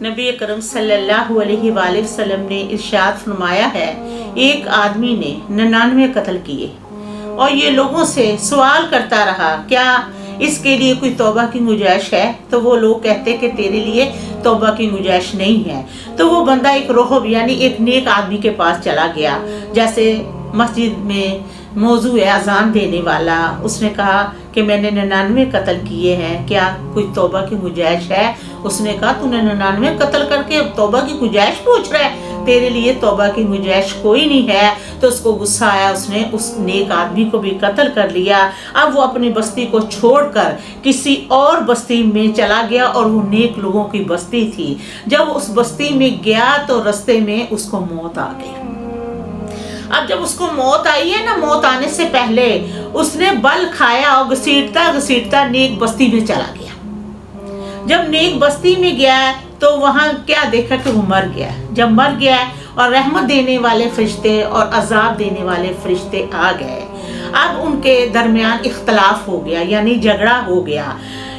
نبی اکرم صلی اللہ علیہ وآلہ وسلم نے ارشاد فرمایا ہے، ایک آدمی نے 99 قتل کیے اور یہ لوگوں سے سوال کرتا رہا کیا اس کے لیے کوئی توبہ کی گنجائش ہے؟ تو وہ لوگ کہتے کہ تیرے لیے توبہ کی گنجائش نہیں ہے۔ تو وہ بندہ ایک رہب یعنی ایک نیک آدمی کے پاس چلا گیا، جیسے مسجد میں موضوع ہے اذان دینے والا، اس نے کہا کہ میں نے 99 قتل کیے ہیں، کیا کوئی توبہ کی گنجائش ہے؟ اس نے کہا تو نے 99 قتل کر کے توبہ کی گنجائش پوچھ رہا ہے، تیرے لیے توبہ کی گنجائش کوئی نہیں ہے۔ تو اس کو غصہ آیا، اس نے اس نیک آدمی کو بھی قتل کر لیا۔ اب وہ اپنی بستی کو چھوڑ کر کسی اور بستی میں چلا گیا، اور وہ نیک لوگوں کی بستی تھی۔ جب اس بستی میں گیا تو رستے میں اس کو موت آ گئی۔ اب جب اس کو موت آئی ہے نا، موت آنے سے پہلے اس نے بل کھایا اور گھسیٹتا گھسیٹتا نیک بستی میں چلا گیا۔ جب نیک بستی میں گیا تو وہاں کیا دیکھا کہ وہ مر گیا۔ جب مر گیا اور رحمت دینے والے فرشتے اور عذاب دینے والے فرشتے آ گئے، اب ان کے درمیان اختلاف ہو گیا، یعنی جھگڑا ہو گیا،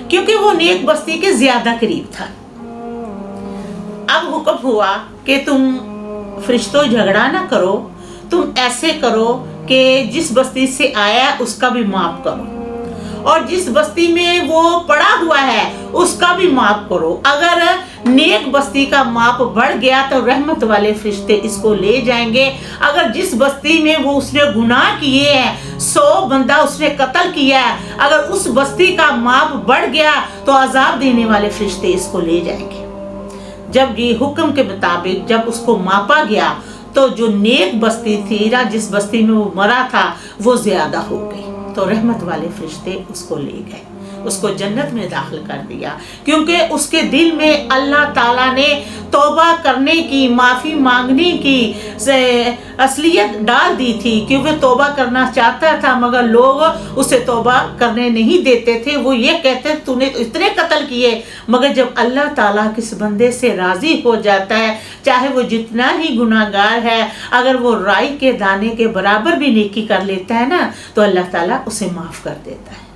کیونکہ وہ نیک بستی کے زیادہ قریب تھا۔ اب حکم ہوا کہ تم فرشتوں جھگڑا نہ کرو، تم ایسے کرو کہ جس بستی سے آیا اس کا بھی معاف کرو، اور جس بستی میں وہ پڑا ہوا ہے اس کا بھی معاف کرو۔ اگر نیک بستی کا معاف بڑھ گیا تو رحمت والے فرشتے اس کو لے جائیں گے۔ اگر جس بستی میں وہ اس نے گناہ کیے ہیں، 100 بندہ اس نے قتل کیا ہے، اگر اس بستی کا معاف بڑھ گیا تو عذاب دینے والے فرشتے اس کو لے جائیں گے۔ جب یہ حکم کے مطابق جب اس کو ماپا گیا تو جو نیک بستی تھی نا، جس بستی میں وہ مرا تھا، وہ زیادہ ہو گئی، تو رحمت والے فرشتے اس کو لے گئے، اس کو جنت میں داخل کر دیا، کیونکہ اس کے دل میں اللہ تعالیٰ نے توبہ کرنے کی، معافی مانگنے کی اصلیت ڈال دی تھی، کیونکہ توبہ کرنا چاہتا تھا مگر لوگ اسے توبہ کرنے نہیں دیتے تھے۔ وہ یہ کہتے تو نے اتنے قتل کیے، مگر جب اللہ تعالیٰ کس بندے سے راضی ہو جاتا ہے، چاہے وہ جتنا ہی گناہ گار ہے، اگر وہ رائی کے دانے کے برابر بھی نیکی کر لیتا ہے نا، تو اللہ تعالیٰ اسے معاف کر دیتا ہے۔